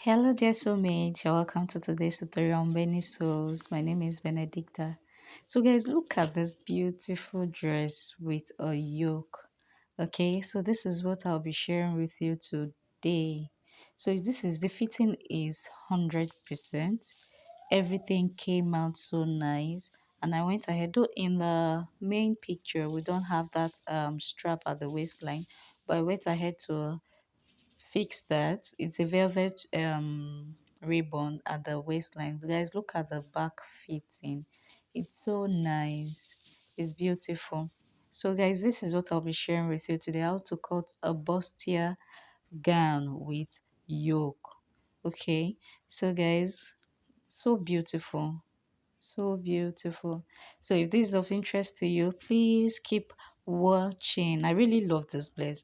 Hello, dear soulmates. You're welcome to today's tutorial on Benny Souls. My name is Benedicta. So, guys, look at this beautiful dress with a yoke. Okay, so this is what I'll be sharing with you today. So, this is the fitting is 100%. Everything came out so nice, and I went ahead. Though in the main picture, we don't have that strap at the waistline, but I went ahead to fix that. It's a velvet ribbon at the waistline. But guys, look at the back fitting. It's so nice. It's beautiful. So guys, this is what I'll be sharing with you today. How to cut a bustier gown with yoke. Okay. So guys, so beautiful. So beautiful. So if this is of interest to you, please keep watching. I really love this dress.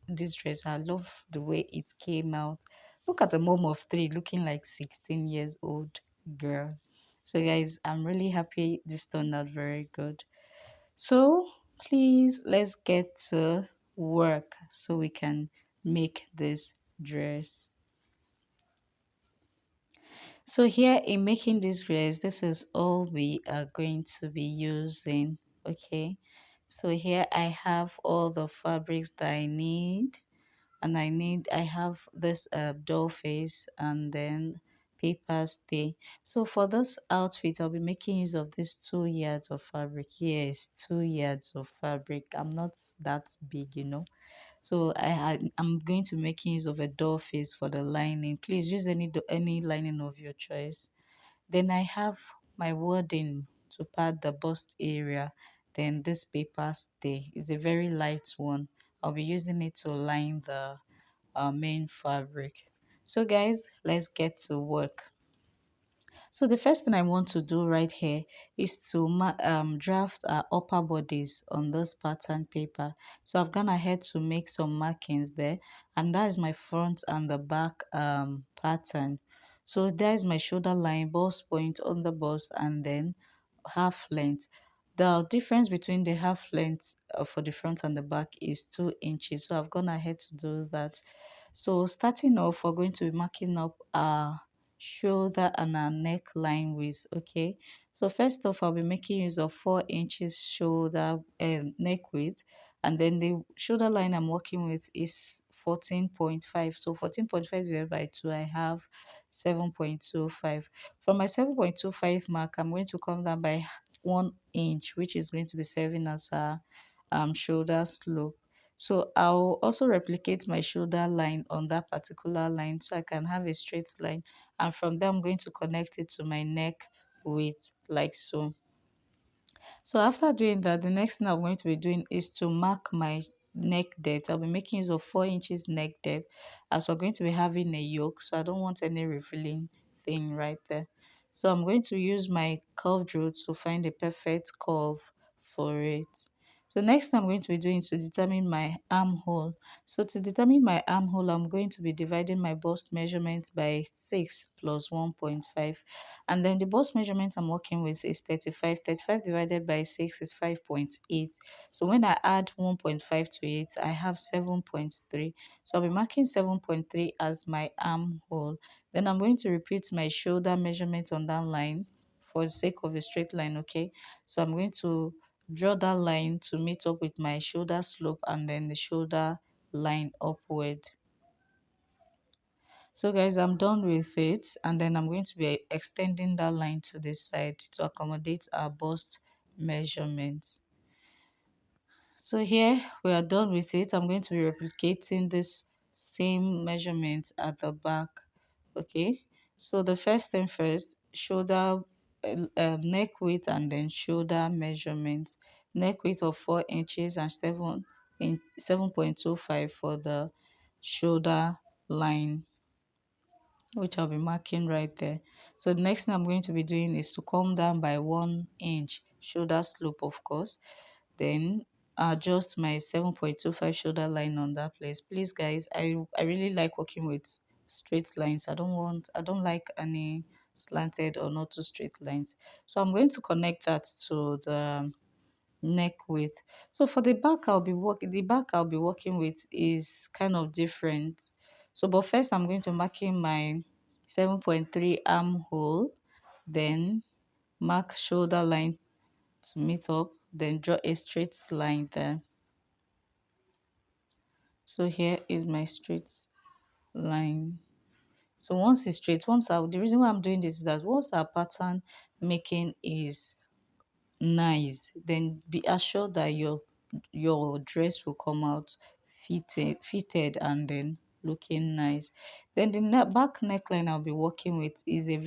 I love the way it came out. Look at a mom of three looking like 16 years old girl. So guys, I'm really happy this turned out very good. So please let's get to work so we can make this dress. So here in making this dress, this is all we are going to be using. Okay. So here I have all the fabrics that I need. And I have this doll face and then paper stay. So for this outfit, I'll be making use of these 2 yards of fabric. Yes, 2 yards of fabric. I'm not that big. So I'm going to make use of a doll face for the lining. Please use any lining of your choice. Then I have my wording to pad the bust area. Then this paper stay is a very light one. I'll be using it to line the main fabric. So guys, let's get to work. So the first thing I want to do right here is to draft our upper bodies on this pattern paper. So I've gone ahead to make some markings there, and that is my front and the back pattern. So there's my shoulder line, bust point on the bust, and then half length. The difference between the half length for the front and the back is 2 inches. So I've gone ahead to do that. So starting off, we're going to be marking up our shoulder and our neckline width. Okay, so first off, I'll be making use of 4 inches shoulder and neck width, and then the shoulder line I'm working with is 14.5. So 14.5 divided by 2, I have 7.25. From my 7.25 mark, I'm going to come down by 1 inch, which is going to be serving as a shoulder slope. So I'll also replicate my shoulder line on that particular line so I can have a straight line, and from there I'm going to connect it to my neck width like so. So after doing that, the next thing I'm going to be doing is to mark my neck depth. I'll be making use of 4 inches neck depth, as we're going to be having a yoke, so I don't want any revealing thing right there. So I'm going to use my curved rule to find a perfect curve for it. So next I'm going to be doing is to determine my armhole. So to determine my armhole, I'm going to be dividing my bust measurement by 6 plus 1.5. And then the bust measurement I'm working with is 35. 35 divided by 6 is 5.8. So when I add 1.5 to it, I have 7.3. So I'll be marking 7.3 as my armhole. Then I'm going to repeat my shoulder measurement on that line for the sake of a straight line, okay? So I'm going to draw that line to meet up with my shoulder slope and then the shoulder line upward. So guys, I'm done with it, and then I'm going to be extending that line to this side to accommodate our bust measurements. So here we are done with it. I'm going to be replicating this same measurement at the back. Okay, so the first thing first, shoulder neck width and then shoulder measurements. Neck width of 4 inches and 7.25 for the shoulder line, which I'll be marking right there. So the next thing I'm going to be doing is to come down by 1 inch shoulder slope, of course. Then adjust my 7.25 shoulder line on that place. Please guys, I really like working with straight lines. I don't like any slanted or not too straight lines. So I'm going to connect that to the neck width. So for the back I'll be working with is kind of different. So but first I'm going to marking my 7.3 armhole, then mark shoulder line to meet up, then draw a straight line there. So here is my straight line. So once it's straight, the reason why I'm doing this is that once our pattern making is nice, then be assured that your dress will come out fitted and then looking nice. Then the back neckline I'll be working with is a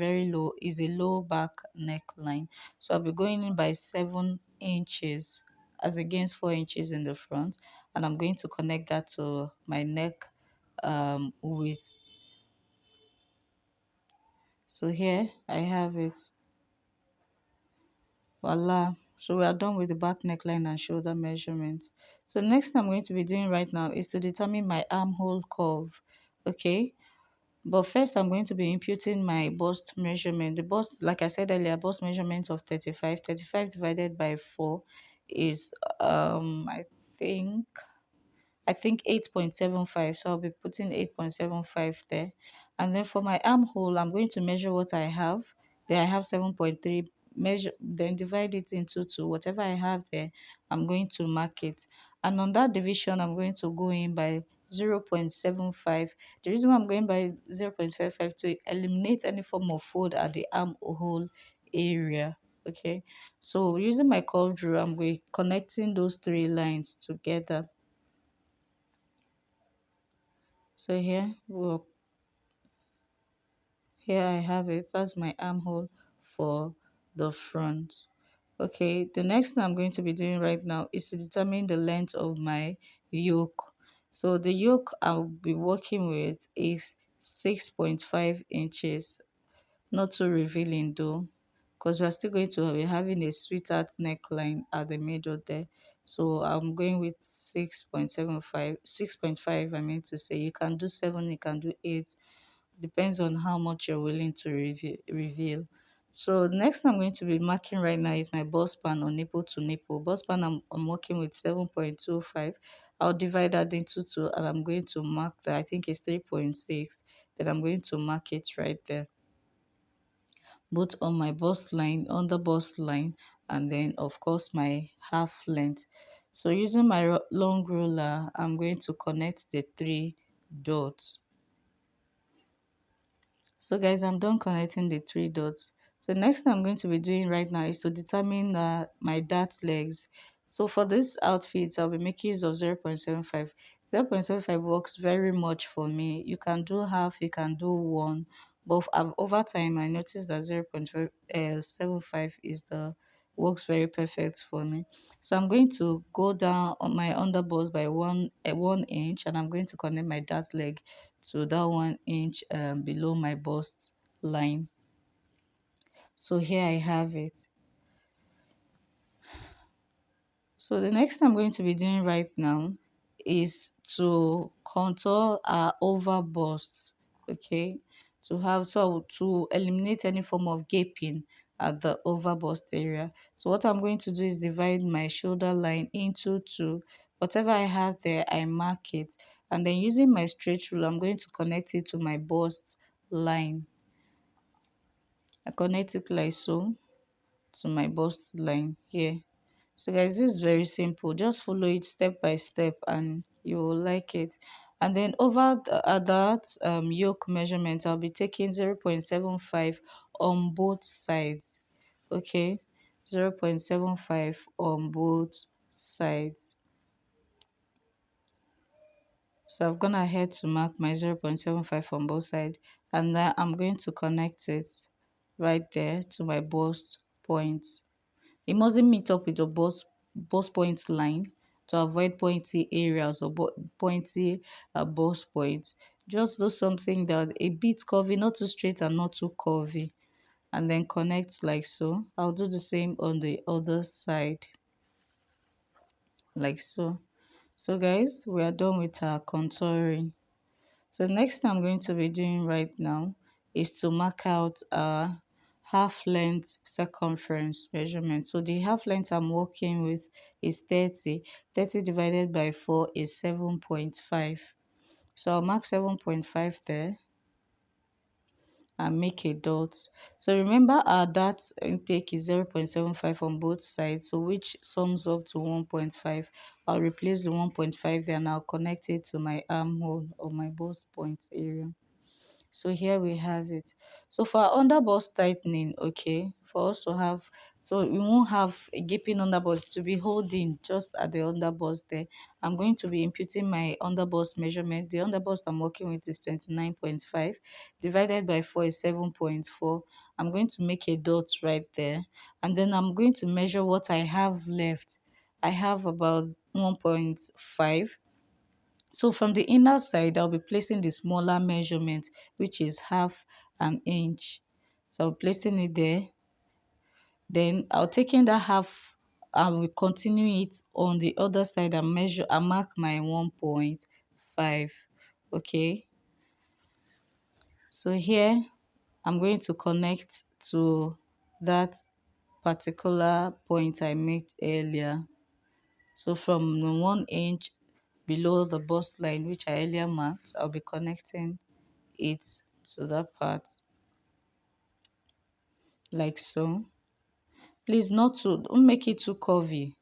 low back neckline. So I'll be going in by 7 inches as against 4 inches in the front, and I'm going to connect that to my neck width. So here I have it. Voila. So we are done with the back neckline and shoulder measurement. So next I'm going to be doing right now is to determine my armhole curve. Okay. But first I'm going to be imputing my bust measurement. The bust, like I said earlier, bust measurement of 35. 35 divided by 4 is think I think 8.75. So I'll be putting 8.75 there. And then for my armhole, I'm going to measure what I have. There I have 7.3. Measure, then divide it into two. Whatever I have there, I'm going to mark it. And on that division, I'm going to go in by 0.75. The reason why I'm going by 0.55 to eliminate any form of fold at the armhole area. Okay. So using my curved rule, I'm going connecting those three lines together. So here I have it. That's my armhole for the front. Okay, the next thing I'm going to be doing right now is to determine the length of my yoke. So the yoke I'll be working with is 6.5 inches. Not too revealing though, because we're still going to be having a sweetheart neckline at the middle there. So I'm going with 6.75, 6.5. I mean to say you can do 7, you can do 8, depends on how much you're willing to reveal. So next I'm going to be marking right now is my bust span on nipple to nipple. Bust span I'm working with 7.25. I'll divide that into 2 and I'm going to mark that. I think it's 3.6. Then I'm going to mark it right there, both on my bust line, on the bust line, and then of course my half length. So using my long ruler, I'm going to connect the 3 dots. So guys, I'm done connecting the 3 dots. So next thing I'm going to be doing right now is to determine my dart legs. So for this outfit, I'll be making use of 0.75. 0.75 works very much for me. You can do half, you can do one. But over time, I noticed that 0.75 is the works very perfect for me. So I'm going to go down on my underbust by 1 inch, and I'm going to connect my dart leg to that 1 inch below my bust line. So here I have it. So the next thing I'm going to be doing right now is to contour our over bust. Okay, to eliminate any form of gaping at the over bust area. So what I'm going to do is divide my shoulder line into 2. Whatever I have there, I mark it, and then using my straight rule, I'm going to connect it to my bust line. I connect it like so to my bust line here. So guys, this is very simple. Just follow it step by step and you will like it. And then over that yoke measurement, I'll be taking 0.75 on both sides. Okay, 0.75 on both sides. So I've gone ahead to mark my 0.75 on both sides, and then I'm going to connect it right there to my bust point. It mustn't meet up with your bust point line to avoid pointy areas or pointy bust points. Just do something that a bit curvy, not too straight and not too curvy, and then connect like so. I'll do the same on the other side, like so. So guys, we are done with our contouring. So next thing I'm going to be doing right now is to mark out a half length circumference measurement. So the half length I'm working with is 30. 30 divided by 4 is 7.5. So I'll mark 7.5 there. and make a dot. So remember our dart intake is 0.75 on both sides, so which sums up to 1.5. I'll replace the 1.5 there and I'll connect it to my armhole or my bust point area. So here we have it. So for our underbust tightening, okay, for us to have, so we won't have a gaping underbust to be holding just at the underbust there. I'm going to be imputing my underbust measurement. The underbust I'm working with is 29.5, divided by 4 is 7.4. I'm going to make a dot right there, and then I'm going to measure what I have left. I have about 1.5. So from the inner side, I'll be placing the smaller measurement, which is half an inch. So I'll be placing it there. Then I'll take in that half, I will continue it on the other side and measure and mark my 1.5. Okay. So here I'm going to connect to that particular point I made earlier. So from the 1 inch below the bust line, which I earlier marked, I'll be connecting it to that part like so. Please not to don't make it too curvy.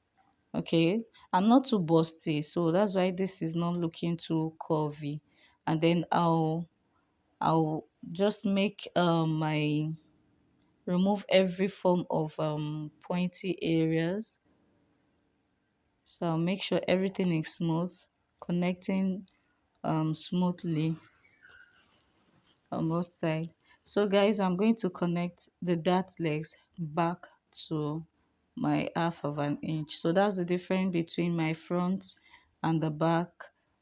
Okay, I'm not too busty, so that's why this is not looking too curvy. And then I'll just make my remove every form of pointy areas. So I'll make sure everything is smooth, connecting smoothly on both sides. So guys, I'm going to connect the dart legs back to my half of an inch. So that's the difference between my front and the back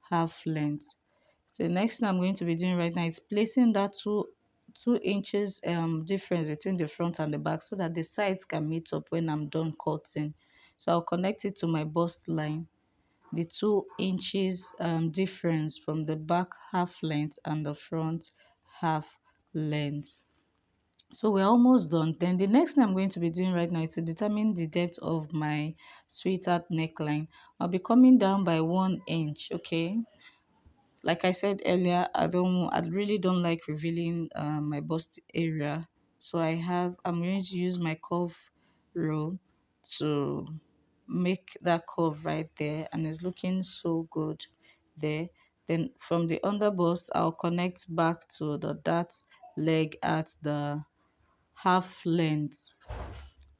half length. So the next thing I'm going to be doing right now is placing that 2 inches difference between the front and the back so that the sides can meet up when I'm done cutting. So I'll connect it to my bust line, the 2 inches difference from the back half length and the front half length. So we're almost done. Then the next thing I'm going to be doing right now is to determine the depth of my sweetheart neckline. I'll be coming down by 1 inch. Okay, like I said earlier, I really don't like revealing my bust area. So I'm going to use my curve rule to make that curve right there, and it's looking so good there. Then from the under bust, I'll connect back to the dart leg at the half length.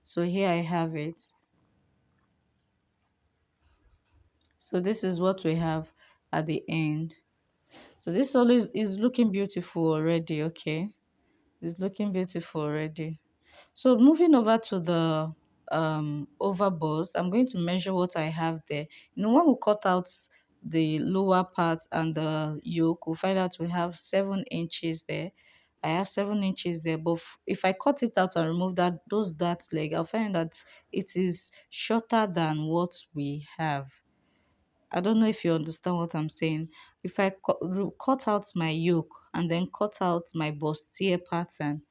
So here I have it. So this is what we have at the end. So this always is looking beautiful already. Okay, it's looking beautiful already. So moving over to the over bust, I'm going to measure what I have there. When we cut out the lower part and the yoke, we'll find out we have 7 inches there. I have 7 inches there, but if I cut it out and remove those dart leg, I'll find that it is shorter than what we have. I don't know if you understand what I'm saying. If I cut out my yoke and then cut out my bustier pattern,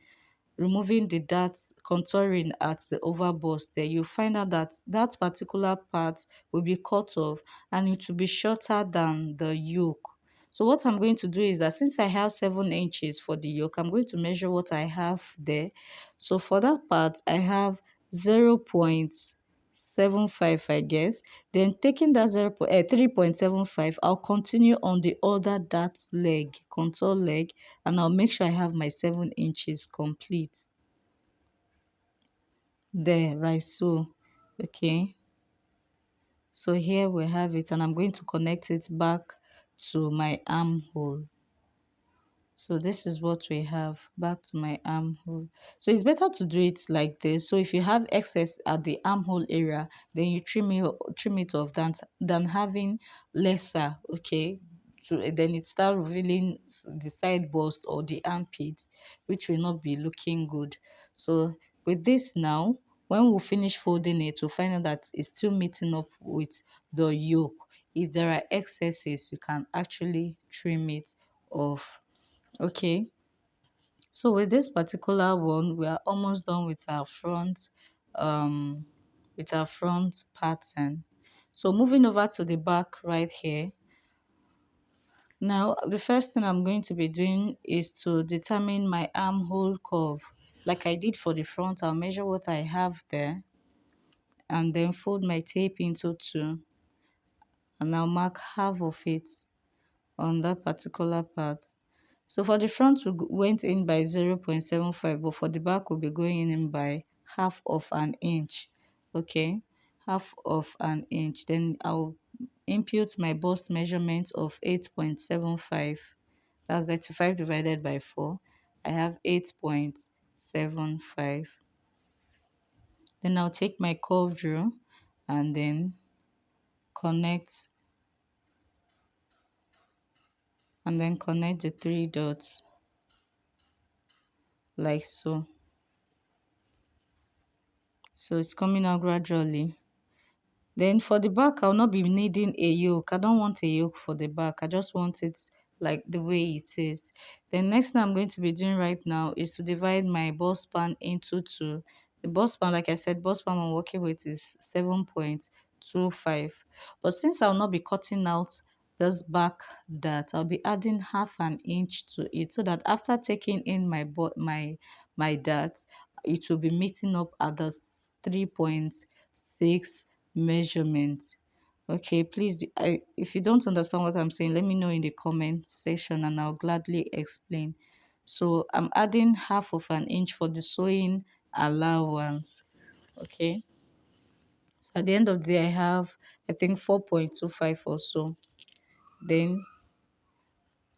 removing the darts contouring at the over bust there, you find out that that particular part will be cut off and it will be shorter than the yoke. So what I'm going to do is that since I have 7 inches for the yoke, I'm going to measure what I have there. So for that part, I have 0.75, I guess. Then taking that 3.75, I'll continue on the other dart leg, contour leg, and I'll make sure I have my 7 inches complete there, right? So okay, so here we have it, and I'm going to connect it back to my armhole. So this is what we have back to my armhole. So it's better to do it like this. So if you have excess at the armhole area, then you trim it off than having lesser. Okay, so then it start revealing the side bust or the armpits, which will not be looking good. So with this now, when we finish folding it, we'll find out that it's still meeting up with the yoke. If there are excesses, you can actually trim it off. Okay, so with this particular one, we are almost done um with our front pattern. So moving over to the back right here. Now, the first thing I'm going to be doing is to determine my armhole curve. Like I did for the front, I'll measure what I have there and then fold my tape into two, and I'll mark half of it on that particular part. So for the front, we went in by 0.75, but for the back, we'll be going in by half of an inch. Okay, half of an inch. Then I'll input my bust measurement of 8.75. That's 35 divided by 4. I have 8.75. Then I'll take my curve drill and then connect connect the three dots like so. So it's coming out gradually. Then for the back, I'll not be needing a yoke. I don't want a yoke for the back. I just want it like the way it is. Then next thing I'm going to be doing right now is to divide my bust span into two. The bust span, like I said, bust span I'm working with is 7.25. But since I'll not be cutting out this back dart, I'll be adding half an inch to it so that after taking in my dart, it will be meeting up at the 3.6 measurement. Okay, please, if you don't understand what I'm saying, let me know in the comment section and I'll gladly explain. So I'm adding half of an inch for the sewing allowance. Okay, so at the end of the day, I have, I think, 4.25 or so. Then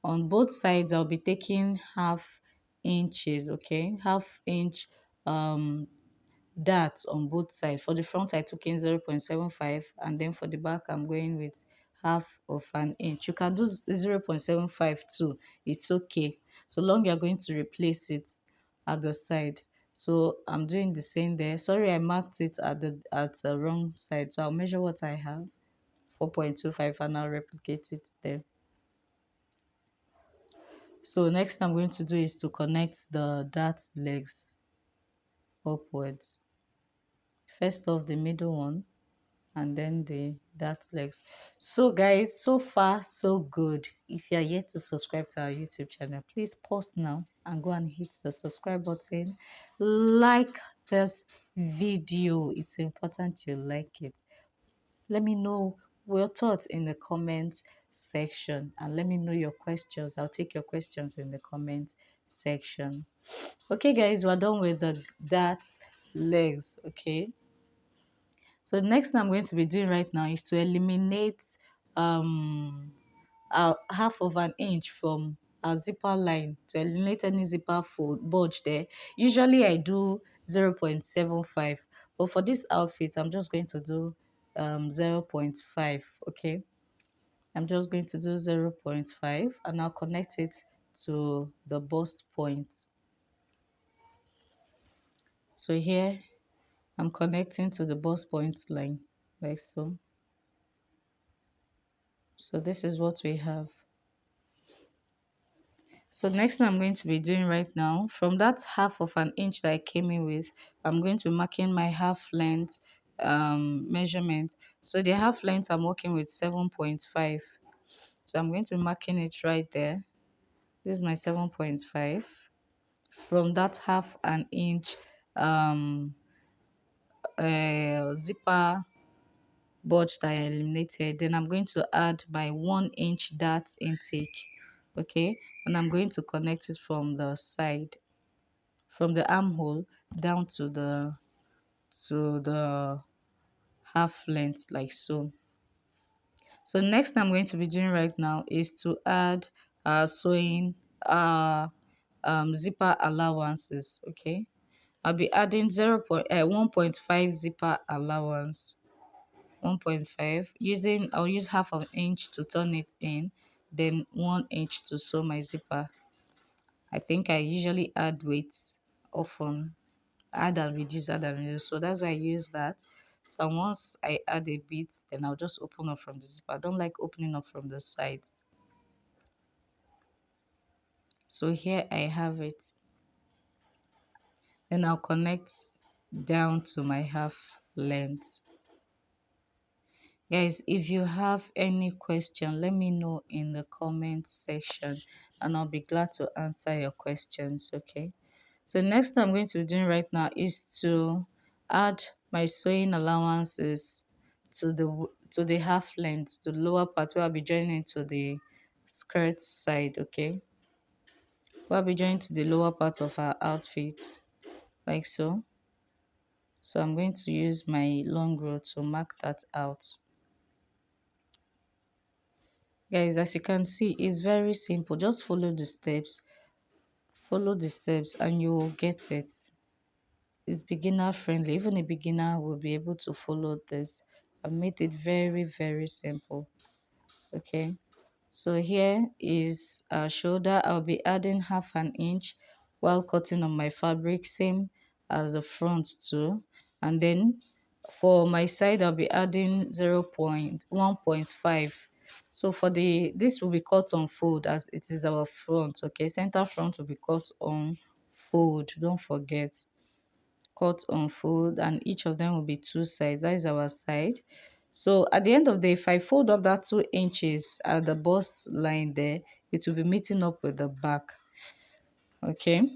on both sides, I'll be taking half inches. Okay, half inch that on both sides. For the front, I took in 0.75, and then for the back, I'm going with half of an inch. You can do 0.75 too. It's okay. So long you're going to replace it at the side. So I'm doing the same there. Sorry, I marked it at the wrong side. So I'll measure what I have, 4.25, and I'll replicate it there. So next I'm going to do is to connect the dart legs upwards. First off, the middle one, and then the dart legs. So guys, so far so good. If you are yet to subscribe to our YouTube channel, please pause now and go and hit the subscribe button. Like this video. It's important you like it. Let me know your thoughts in the comments section, and let me know your questions. I'll take your questions in the comment section. Okay guys, we're done with the dart legs. Okay, so the next thing I'm going to be doing right now is to eliminate um half of an inch from a zipper line, to eliminate any zipper fold bulge there. Usually I do 0.75, but for this outfit I'm just going to do 0.5. Okay, I'm just going to do 0.5 and I'll connect it to the bust point. So here I'm connecting to the bust point line like so. So this is what we have. So next thing I'm going to be doing right now, from that half of an inch that I came in with, I'm going to be marking my half length measurement. So the half length I'm working with 7.5. So I'm going to be marking it right there. This is my 7.5. From that half an inch zipper bulge that I eliminated, then I'm going to add my 1 inch dart intake. Okay, and I'm going to connect it from the side, from the armhole down to the half length like so. So next thing I'm going to be doing right now is to add sewing zipper allowances. Okay, I'll be adding 1.5 zipper allowance. 1.5, using, I'll use half of an inch to turn it in, then 1 inch to sew my zipper. I think I usually add weights often, add and reduce, so that's why I use that. So once I add a bit, then I'll just open up from the zipper. I don't like opening up from the sides. So here I have it. Then I'll connect down to my half length. Guys, if you have any question, let me know in the comment section and I'll be glad to answer your questions, okay? So next thing I'm going to be doing right now is to add my sewing allowances to the half length, to the lower part where I'll be joining to the skirt side, okay? Where I'll be joining to the lower part of our outfit, like so. So I'm going to use my long row to mark that out. Guys, as you can see, it's very simple. Just follow the steps. Follow the steps and you will get it. It's beginner friendly. Even a beginner will be able to follow this. I've made it very, very simple. Okay. So here is our shoulder. I'll be adding half an inch while cutting on my fabric, same as the front too. And then for my side, I'll be adding 0.1.5. So for this will be cut on fold as it is our front. Okay, center front will be cut on fold. Don't forget, cut on fold, and each of them will be two sides. That is our side. So at the end of the day, if I fold up that 2 inches at the bust line there, it will be meeting up with the back. Okay.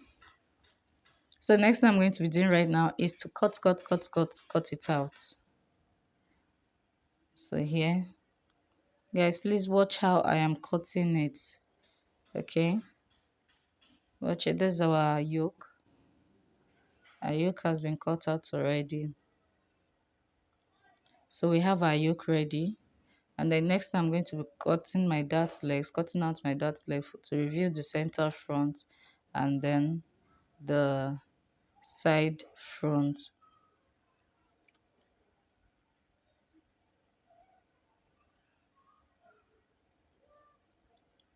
So next thing I'm going to be doing right now is to cut it out. So here, guys, please watch how I am cutting it. Okay. Watch it. This is our yoke. Our yoke has been cut out already. So we have our yoke ready. And then next I'm going to be cutting my dart legs, cutting out my dart leg to reveal the center front and then the side front.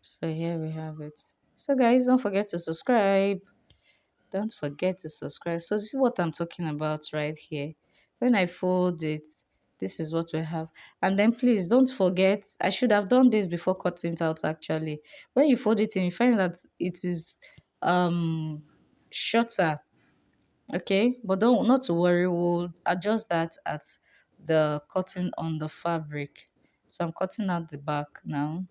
So here we have it. So guys, don't forget to subscribe. Don't forget to subscribe. So this is what I'm talking about right here. When I fold it, this is what we have. And then please don't forget, I should have done this before cutting it out actually. When you fold it in, you find that it is shorter. Okay, but don't not to worry, we'll adjust that at the cutting on the fabric. So I'm cutting out the back now.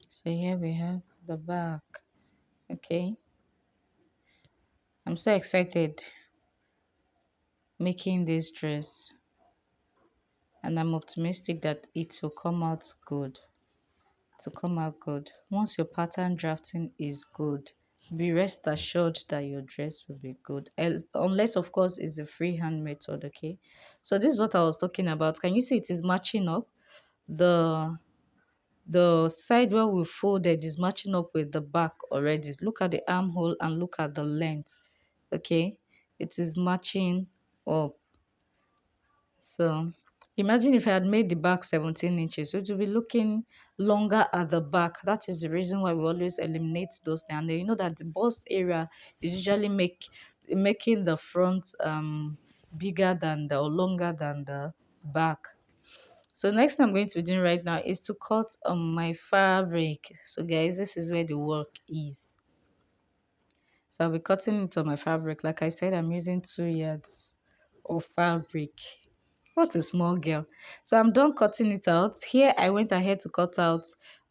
So here we have the back. Okay, I'm so excited making this dress, and I'm optimistic that it will come out good. To come out good. Once your pattern drafting is good, be rest assured that your dress will be good. Unless, of course, it's a freehand method, okay? So this is what I was talking about. Can you see it is matching up? The the side where we folded is matching up with the back already. Look at the armhole and look at the length, okay? It is matching up. So imagine if I had made the back 17 inches, it would be looking longer at the back. That is the reason why we always eliminate those things. And then you know that the bust area is usually making the front bigger than the or longer than the back. So next thing I'm going to be doing right now is to cut on my fabric. So guys, this is where the work is. So I'll be cutting it on my fabric. Like I said, I'm using 2 yards of fabric. What a small girl. So I'm done cutting it out. Here I went ahead to cut out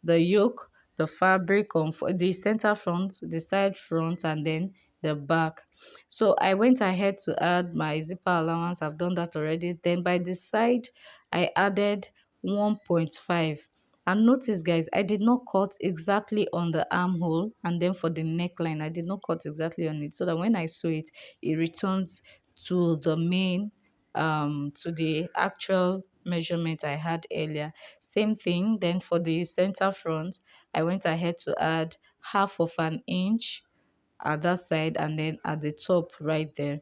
the yoke, the fabric on the center front, the side front, and then the back. So I went ahead to add my zipper allowance. I've done that already. Then by the side, I added 1.5. And notice, guys, I did not cut exactly on the armhole, and then for the neckline, I did not cut exactly on it, so that when I sew it, it returns to the main to the actual measurement I had earlier. Same thing. Then for the center front, I went ahead to add half of an inch at that side and then at the top right there.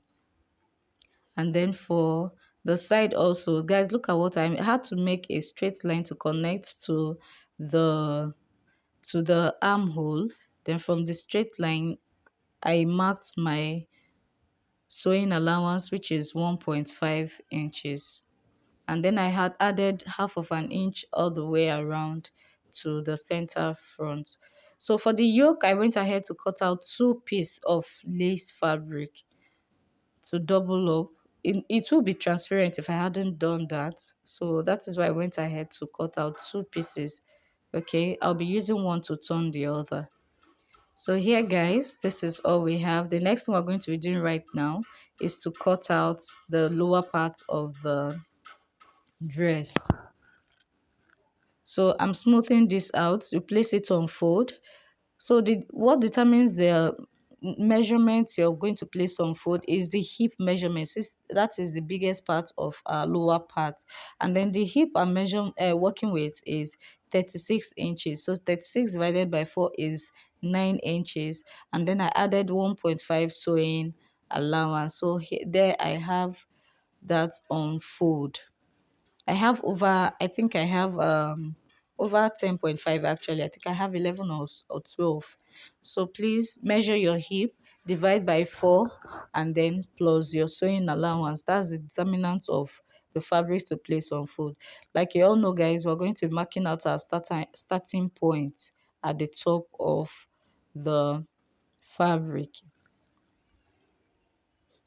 And then for the side also, guys, look at what I had to make a straight line to connect the to the armhole. Then from the straight line, I marked my sewing allowance, which is 1.5 inches. And then I had added half of an inch all the way around to the center front. So for the yoke, I went ahead to cut out 2 pieces of lace fabric. to double up. It will be transparent if I hadn't done that. So that is why I went ahead to cut out two pieces. Okay, I'll be using one to turn the other. So here guys, this is all we have. The next thing we're going to be doing right now is to cut out the lower part of the dress. So I'm smoothing this out. You place it on fold. So the what determines the measurements you're going to place on fold is the hip measurement. Since that is the biggest part of our lower part, and then the hip I'm working with is 36 inches. So 36 divided by 4 is 9 inches, and then I added 1.5 sewing allowance. So there I have that on fold. I have over, I think I have over 10.5 actually. I think I have 11 or 12. So please measure your hip, divide by 4, and then plus your sewing allowance. That's the determinant of the fabrics to place on fold. Like you all know, guys, we're going to be marking out our starting point at the top of the fabric.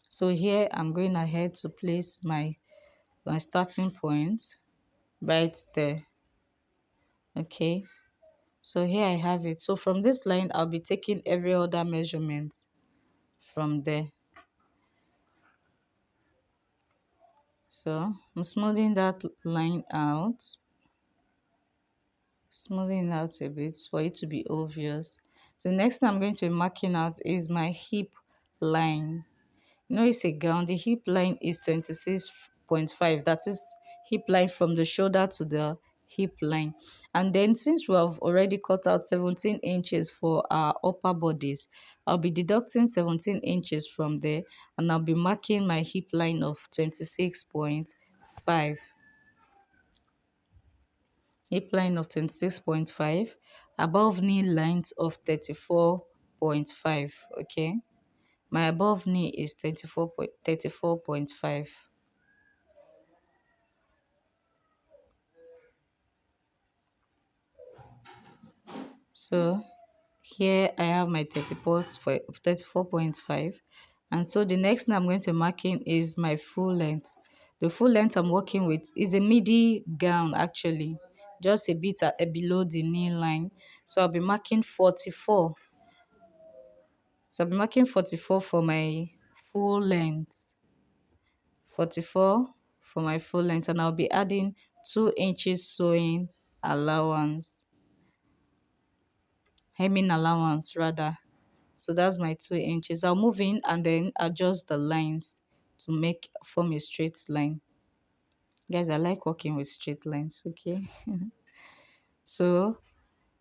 So here I'm going ahead to place my starting point right there. Okay, so here I have it. So from this line I'll be taking every other measurement from there. So I'm smoothing that line out, smoothing out a bit for it to be obvious. So the next thing I'm going to be marking out is my hip line. You know, it's a gown. The hip line is 26.5. That is hip line from the shoulder to the hip line. And then since we have already cut out 17 inches for our upper bodies, I'll be deducting 17 inches from there, and I'll be marking my hip line of 26.5. Hip line of 26.5, above knee lines of 34.5. Okay, my above knee is 34.5. So here I have my 34.5. And so the next thing I'm going to mark in is my full length. The full length I'm working with is a midi gown actually, just a bit below the knee line. So I'll be marking 44. So I'll be marking 44 for my full length. 44 for my full length, and I'll be adding 2 inches sewing allowance. Hemming allowance rather. So that's my 2 inches. I'll move in and then adjust the lines to form a straight line. Guys, I like working with straight lines, okay? So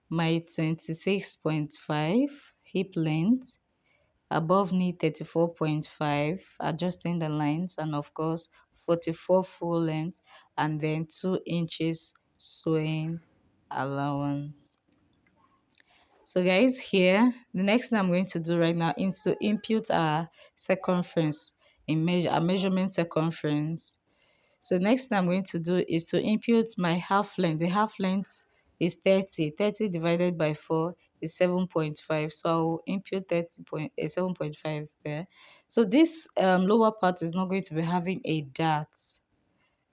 my 26.5 hip length, above knee 34.5, adjusting the lines, and of course 44 full length, and then 2 inches sewing allowance. So guys, here the next thing I'm going to do right now is to impute our circumference our measurement circumference. So next thing I'm going to do is to impute my half length. The half length is 30. 30 divided by 4 is 7.5. So I'll impute 7.5 there. So this lower part is not going to be having a dart.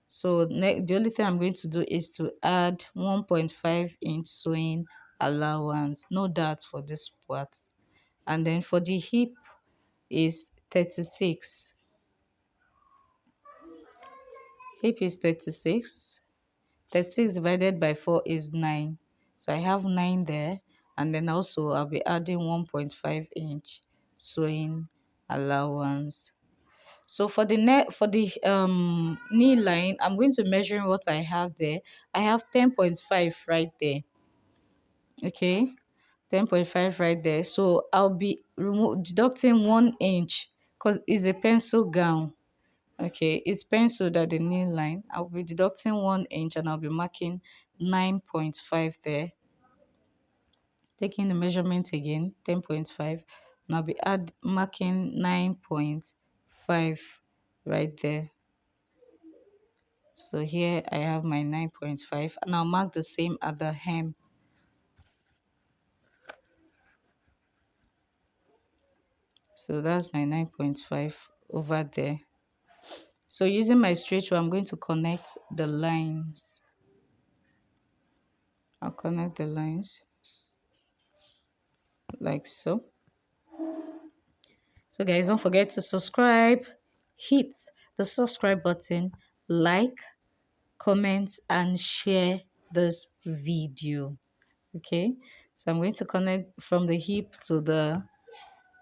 So the only thing I'm going to do is to add 1.5 inch sewing allowance. No darts for this part. And then for the hip is 36. Hip is 36. 36 divided by 4 is 9. So I have 9 there. And then also I'll be adding 1.5 inch sewing allowance. So for the knee line, I'm going to measure what I have there. I have 10.5 right there. Okay, 10.5 right there. So I'll be deducting 1 inch because it's a pencil gown. Okay, it's penciled at the knee line. I'll be deducting 1 inch and I'll be marking 9.5 there. Taking the measurement again, 10.5, and I'll be marking 9.5 right there. So here I have my 9.5, and I'll mark the same at the hem. So that's my 9.5 over there. So using my straight rule, I'm going to connect the lines. I'll connect the lines like so. So guys, don't forget to subscribe, hit the subscribe button, like, comment, and share this video. Okay, so I'm going to connect from the hip to the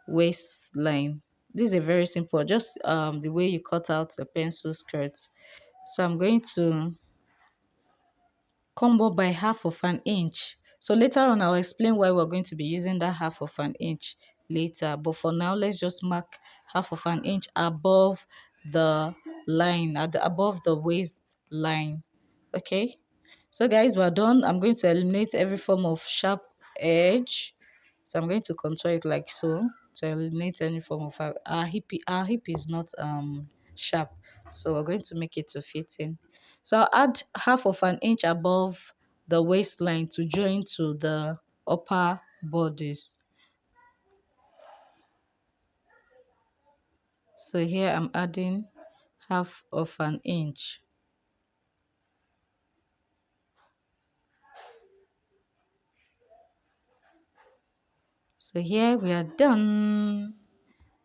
waistline. This is a very simple, just the way you cut out a pencil skirt. So I'm going to come up by half of an inch. So later on, I'll explain why we're going to be using that half of an inch later. But for now, let's just mark half of an inch above the line, above the waistline. Okay. So guys, we're done. I'm going to eliminate every form of sharp edge. So I'm going to contour it like so to eliminate any form of our hip is not sharp. So we're going to make it to fit in. So I'll add half of an inch above the waistline to join to the upper bodice. So here I'm adding half of an inch. So here we are done.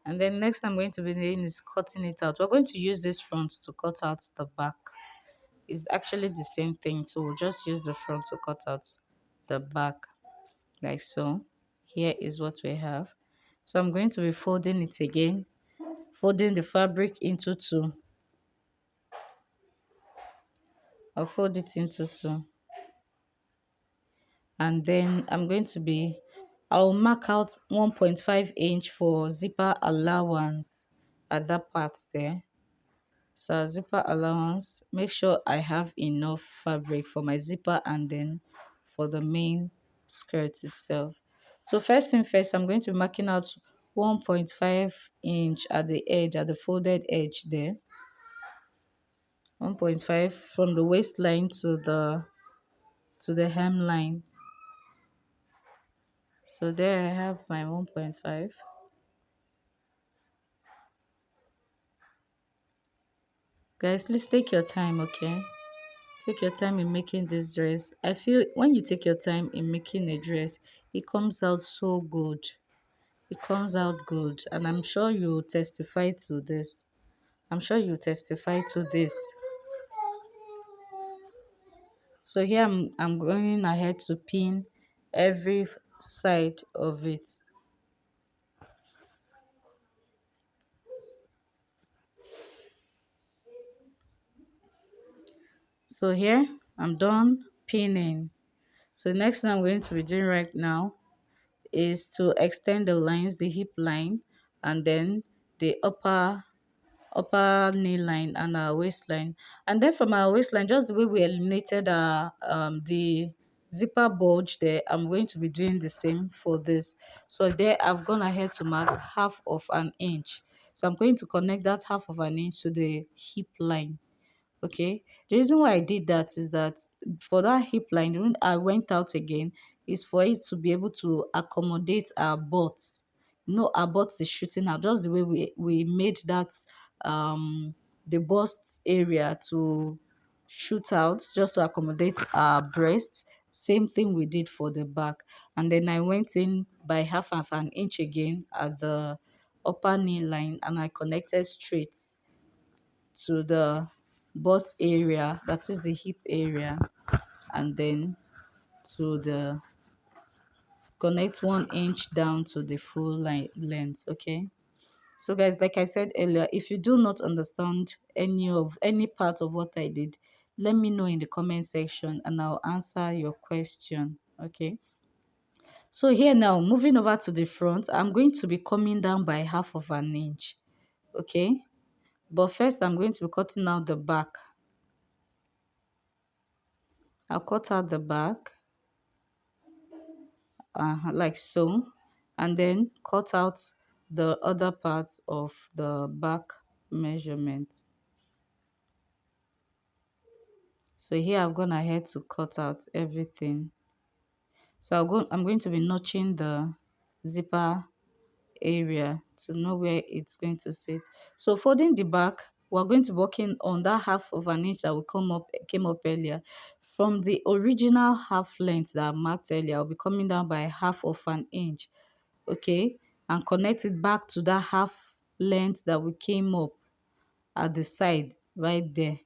And then next I'm going to be doing is cutting it out. We're going to use this front to cut out the back. It's actually the same thing. So we'll just use the front to cut out the back like so. Here is what we have. So I'm going to be folding it again, folding the fabric into two. I'll fold it into two. And then I'll mark out 1.5 inch for zipper allowance at that part there. So zipper allowance, make sure I have enough fabric for my zipper and then for the main skirt itself. So first thing first, I'm going to be marking out 1.5 inch at the edge, at the folded edge there. 1.5 from the waistline to the hemline. So there I have my 1.5. Guys, please take your time, okay? Take your time in making this dress. I feel when you take your time in making a dress, it comes out so good. It comes out good. And I'm sure you testify to this. I'm sure you testify to this. So here I'm going ahead to pin every side of it. So here I'm done pinning. So next thing I'm going to be doing right now is to extend the lines, the hip line, and then the upper knee line and our waistline. And then from our waistline, just the way we eliminated our the zipper bulge there, I'm going to be doing the same for this. So there I've gone ahead to mark half of an inch. So I'm going to connect that half of an inch to the hip line. Okay, the reason why I did that is that for that hip line, when I went out again, is for it to be able to accommodate our butts. Our butts is shooting out just the way we made that the bust area to shoot out just to accommodate our breast. Same thing we did for the back, and then I went in by half of an inch again at the upper knee line, and I connected straight to the butt area, that is the hip area, and then to the connect 1 inch down to the full length. Okay, so guys, like I said earlier, if you do not understand any part of what I did, let me know in the comment section and I'll answer your question. Okay, so here now, moving over to the front, I'm going to be coming down by half of an inch. Okay, but first I'm going to be cutting out the back. I'll cut out the back like so, and then cut out the other parts of the back measurement. So here I've gone ahead to cut out everything. So I'm going to be notching the zipper area to know where it's going to sit. So folding the back, we're going to work in on that half of an inch that will came up earlier. From the original half length that I marked earlier, I'll be coming down by half of an inch, okay, and connect it back to that half length that we came up at the side right there.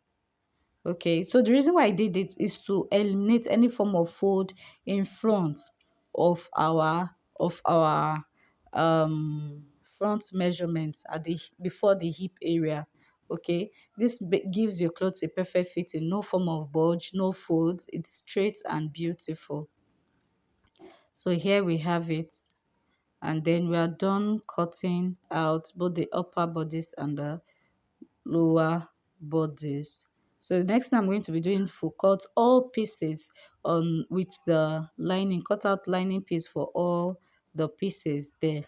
Okay, so the reason why I did it is to eliminate any form of fold in front of our front measurements at the before the hip area. Okay, this gives your clothes a perfect fitting, no form of bulge, no folds. It's straight and beautiful. So here we have it, and then we are done cutting out both the upper bodice and the lower bodies. So the next thing I'm going to be doing for cut all pieces on with the lining, cut out lining piece for all the pieces there.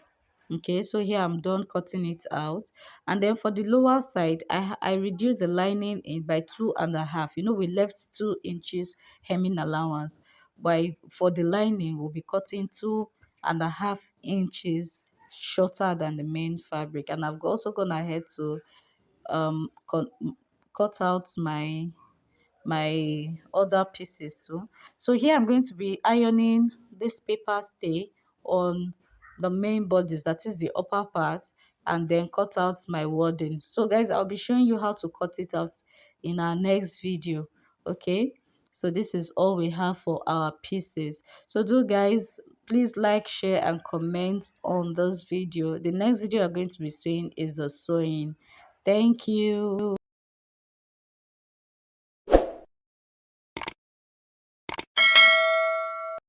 Okay, so here I'm done cutting it out, and then for the lower side, I reduced the lining in by 2.5. You know, we left 2 inches hemming allowance. By for the lining, we'll be cutting 2.5 inches shorter than the main fabric, and I've also gone ahead to um cut, cut out my other pieces too. So here I'm going to be ironing this paper stay on the main bodies, that is the upper part, and then cut out my wording. So guys, I'll be showing you how to cut it out in our next video. Okay, so this is all we have for our pieces. So do guys, please like, share and comment on this video. The next video I'm going to be seeing is the sewing. Thank you.